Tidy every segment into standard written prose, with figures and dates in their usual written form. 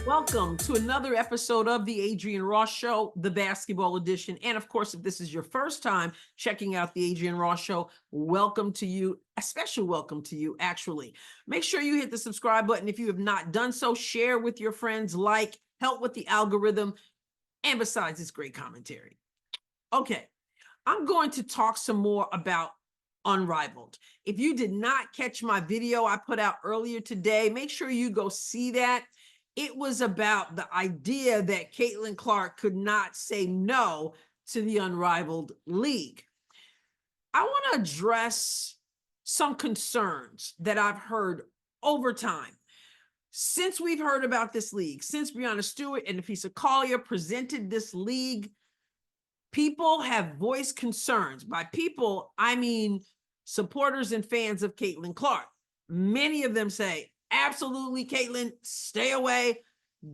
Welcome to another episode of the Adrienne Ross Show, the basketball edition. And of course, if this is your first time checking out the Adrienne Ross Show, welcome to you, a special welcome to you, actually. Make sure you hit the subscribe button if you have not done so. Share with your friends, like, help with the algorithm, and besides, it's great commentary. Okay, I'm going to talk some more about Unrivaled. If you did not catch my video I put out earlier today, make sure you go see that. It was about the idea that Caitlin Clark could not say no to the Unrivaled League. I want to address some concerns that I've heard over time. Since we've heard about this league, since Breanna Stewart and Nafisa Collier presented this league, people have voiced concerns. By people, I mean supporters and fans of Caitlin Clark. Many of them say, absolutely, Caitlin, stay away.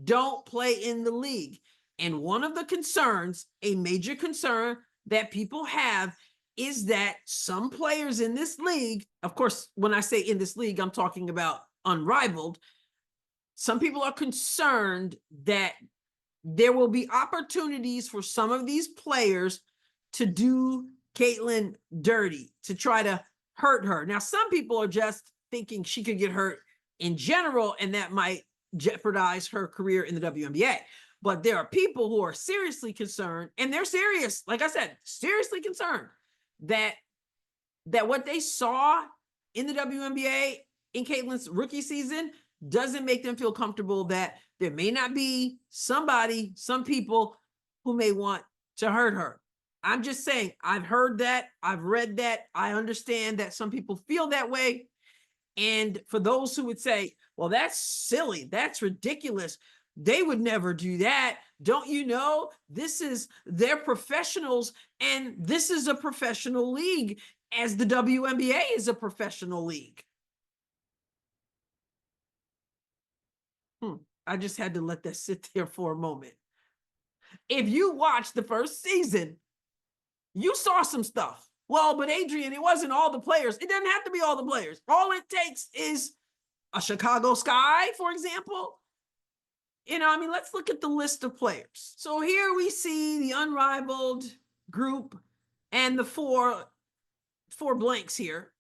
Don't play in the league. And one of the concerns, a major concern that people have, is that some players in this league, of course, when I say in this league, I'm talking about Unrivaled. Some people are concerned that there will be opportunities for some of these players to do Caitlin dirty, to try to hurt her. Now, some people are just thinking she could get hurt in general, and that might jeopardize her career in the WNBA. But there are people who are seriously concerned, and they're serious, like I said, seriously concerned that what they saw in the WNBA in Caitlin's rookie season doesn't make them feel comfortable, that there may not be some people who may want to hurt her. I'm just saying, I've heard that, I've read that, I understand that some people feel that way. And for those who would say, well, that's silly, that's ridiculous, they would never do that. Don't you know, they're professionals, and this is a professional league, as the WNBA is a professional league. I just had to let that sit there for a moment. If you watched the first season, you saw some stuff. Well, but Adrienne, it wasn't all the players. It doesn't have to be all the players. All it takes is a Chicago Sky, for example. Let's look at the list of players. So here we see the Unrivaled group and the four blanks here.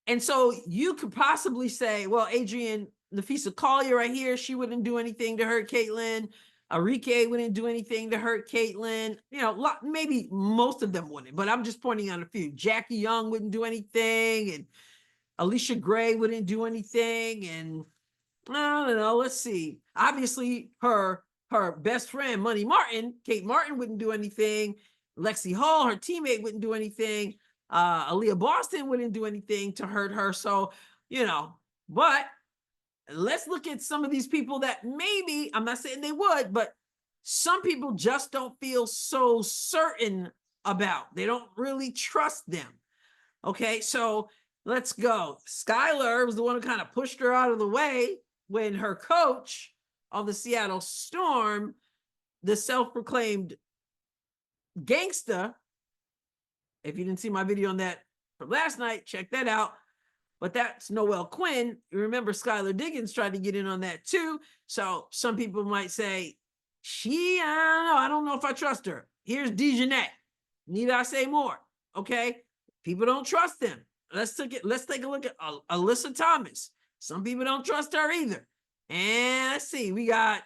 And so you could possibly say, well, Adrienne, Nafisa Collier right here, she wouldn't do anything to hurt Caitlin. Arike wouldn't do anything to hurt Caitlin. Maybe most of them wouldn't, but I'm just pointing out a few. Jackie Young wouldn't do anything, and Alicia Gray wouldn't do anything, and I don't know, let's see. Obviously, her best friend, Money Martin, Kate Martin, wouldn't do anything. Lexi Hall, her teammate, wouldn't do anything. Aaliyah Boston wouldn't do anything to hurt her. So, but let's look at some of these people that maybe, I'm not saying they would, but some people just don't feel so certain about. They don't really trust them. Okay, so let's go. Skylar was the one who kind of pushed her out of the way when her coach of the Seattle Storm, the self-proclaimed gangsta, if you didn't see my video on that from last night, check that out. But that's Noelle Quinn. You remember Skylar Diggins tried to get in on that too. So some people might say, I don't know if I trust her. Here's DeJounette. Need I say more? Okay. People don't trust them. Let's take a look at Alyssa Thomas. Some people don't trust her either. And let's see, we got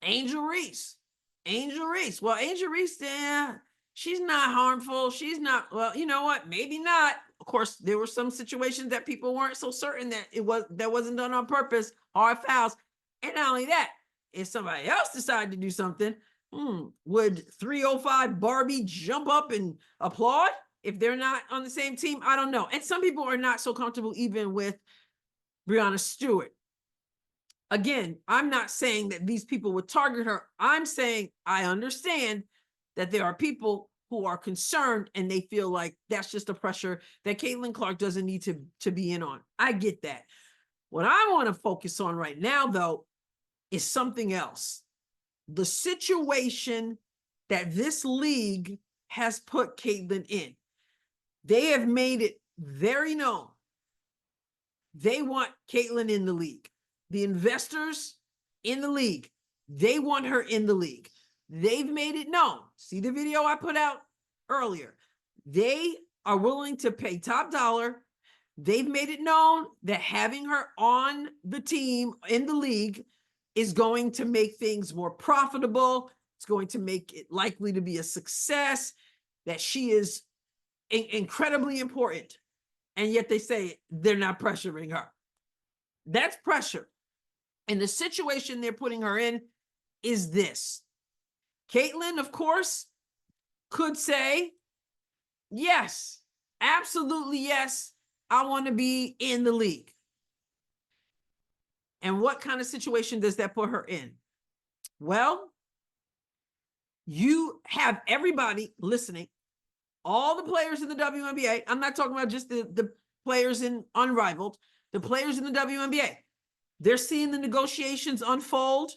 Angel Reese. Well, Angel Reese, she's not harmful. She's not, well, you know what? Maybe not. Of course, there were some situations that people weren't so certain that that wasn't done on purpose, hard fouls. And not only that, if somebody else decided to do something, would 305 Barbie jump up and applaud if they're not on the same team? I don't know. And some people are not so comfortable even with Breanna Stewart. Again, I'm not saying that these people would target her. I'm saying I understand that there are people who are concerned and they feel like that's just a pressure that Caitlin Clark doesn't need to be in on. I get that. What I want to focus on right now, though, is something else. The situation that this league has put Caitlin in. They have made it very known. They want Caitlin in the league. The investors in the league. They want her in the league. They've made it known. See the video I put out earlier. They are willing to pay top dollar. They've made it known that having her on the team in the league is going to make things more profitable. It's going to make it likely to be a success, that she is incredibly important. And yet they say they're not pressuring her. That's pressure. And the situation they're putting her in is this. Caitlin, of course, could say, yes, absolutely yes, I want to be in the league. And what kind of situation does that put her in? Well, you have everybody listening, all the players in the WNBA. I'm not talking about just the players in Unrivaled, the players in the WNBA. They're seeing the negotiations unfold,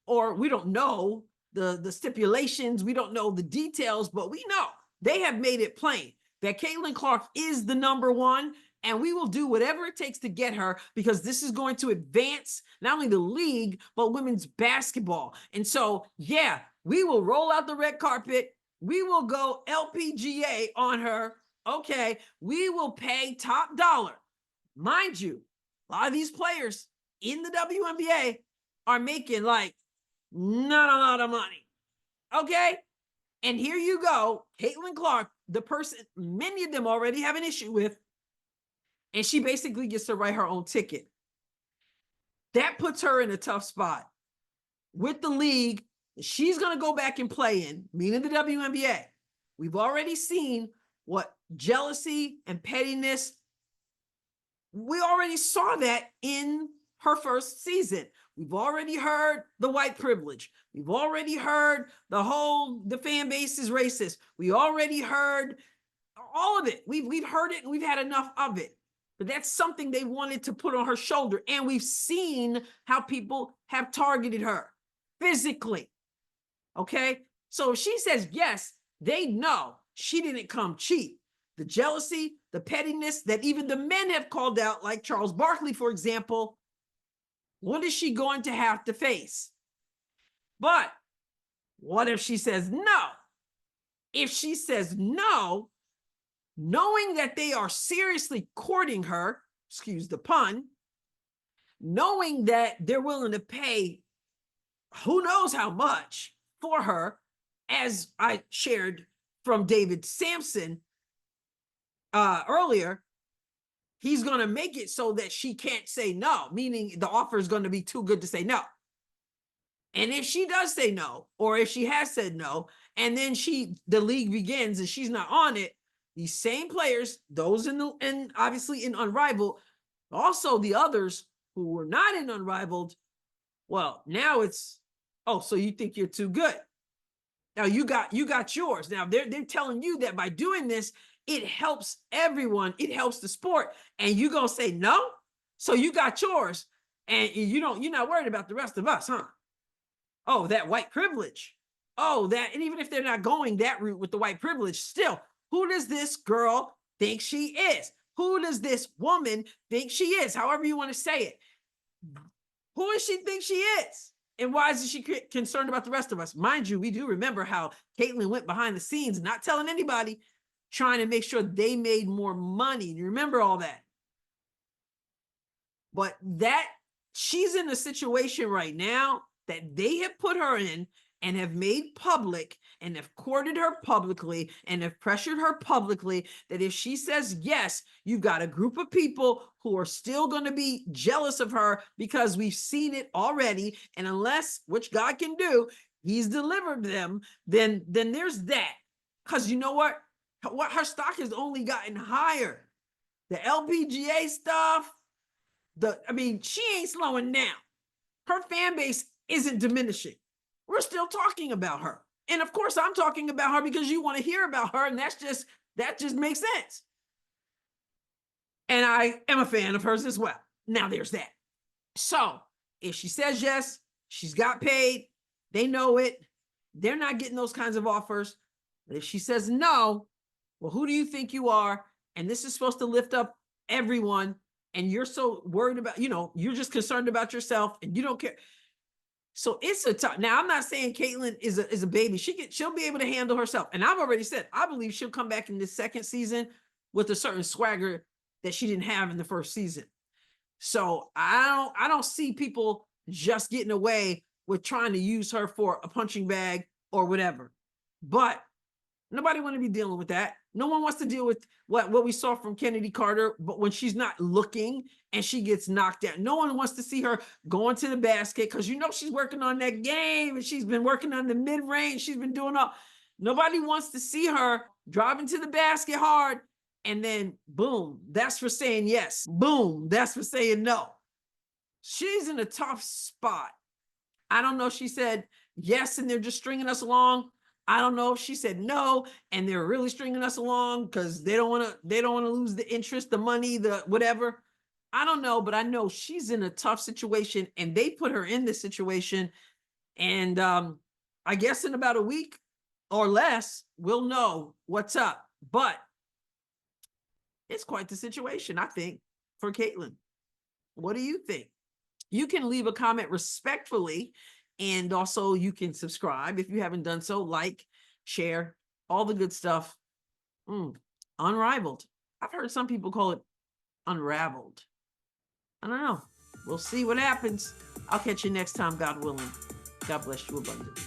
or we don't know the stipulations. We don't know the details, but we know they have made it plain that Caitlin Clark is the number one, and we will do whatever it takes to get her, because this is going to advance not only the league, but women's basketball. And so, yeah, we will roll out the red carpet. We will go LPGA on her. Okay, we will pay top dollar. Mind you, a lot of these players in the WNBA are making like not a lot of money. Okay, and here you go, Caitlin Clark, the person many of them already have an issue with, and she basically gets to write her own ticket. That puts her in a tough spot with the league. She's going to go back and play in, meaning the WNBA. We've already seen what jealousy and pettiness, we already saw that in her first season. We've already heard the white privilege. We've already heard the fan base is racist. We already heard all of it. We've heard it, and we've had enough of it. But that's something they wanted to put on her shoulder. And we've seen how people have targeted her physically. Okay? So if she says yes, they know she didn't come cheap. The jealousy, the pettiness that even the men have called out, like Charles Barkley, for example, what is she going to have to face? But what if she says no? If she says no, knowing that they are seriously courting her, excuse the pun, knowing that they're willing to pay who knows how much for her, as I shared from David Sampson earlier, he's going to make it so that she can't say no, meaning the offer is going to be too good to say no. And if she does say no, or if she has said no, and then the league begins and she's not on it, these same players, those and obviously in Unrivaled, also the others who were not in Unrivaled, well, now it's, oh, so you think you're too good. Now you got yours. Now they're telling you that by doing this, it helps everyone. It helps the sport. And you gonna say no? So you got yours, and you're not worried about the rest of us, huh? Oh, that white privilege. Oh, that, and even if they're not going that route with the white privilege, still, who does this girl think she is? Who does this woman think she is? However you want to say it. Who does she think she is? And why is she concerned about the rest of us? Mind you, we do remember how Caitlin went behind the scenes, not telling anybody, trying to make sure they made more money. You remember all that? But that she's in a situation right now that they have put her in and have made public and have courted her publicly and have pressured her publicly, that if she says yes, you've got a group of people who are still going to be jealous of her because we've seen it already. And unless, which God can do, he's delivered them, then there's that. Because you know what? Her stock has only gotten higher. The LPGA stuff, she ain't slowing down. Her fan base isn't diminishing. We're still talking about her. And of course, I'm talking about her because you want to hear about her, and that just makes sense. And I am a fan of hers as well. Now there's that. So if she says yes, she's got paid. They know it. They're not getting those kinds of offers. But if she says no, well, who do you think you are? And this is supposed to lift up everyone. And you're so worried about, you're just concerned about yourself and you don't care. So it's a tough. Now I'm not saying Caitlyn is a baby. She'll be able to handle herself. And I've already said I believe she'll come back in this second season with a certain swagger that she didn't have in the first season. So I don't see people just getting away with trying to use her for a punching bag or whatever. But nobody want to be dealing with that. No one wants to deal with what we saw from Kennedy Carter, but when she's not looking and she gets knocked out. No one wants to see her going to the basket because she's working on that game and she's been working on the mid-range. She's been doing all. Nobody wants to see her driving to the basket hard and then boom, that's for saying yes. Boom, that's for saying no. She's in a tough spot. I don't know if she said yes and they're just stringing us along. I don't know if she said no and they're really stringing us along because they don't want to lose the interest, the money, the whatever. I don't know, but I know she's in a tough situation and they put her in this situation. And I guess in about a week or less, we'll know what's up. But it's quite the situation, I think, for Caitlyn. What do you think? You can leave a comment respectfully. And also you can subscribe if you haven't done so, like, share, all the good stuff. Unrivaled. I've heard some people call it unraveled. I don't know. We'll see what happens. I'll catch you next time, God willing. God bless you abundantly.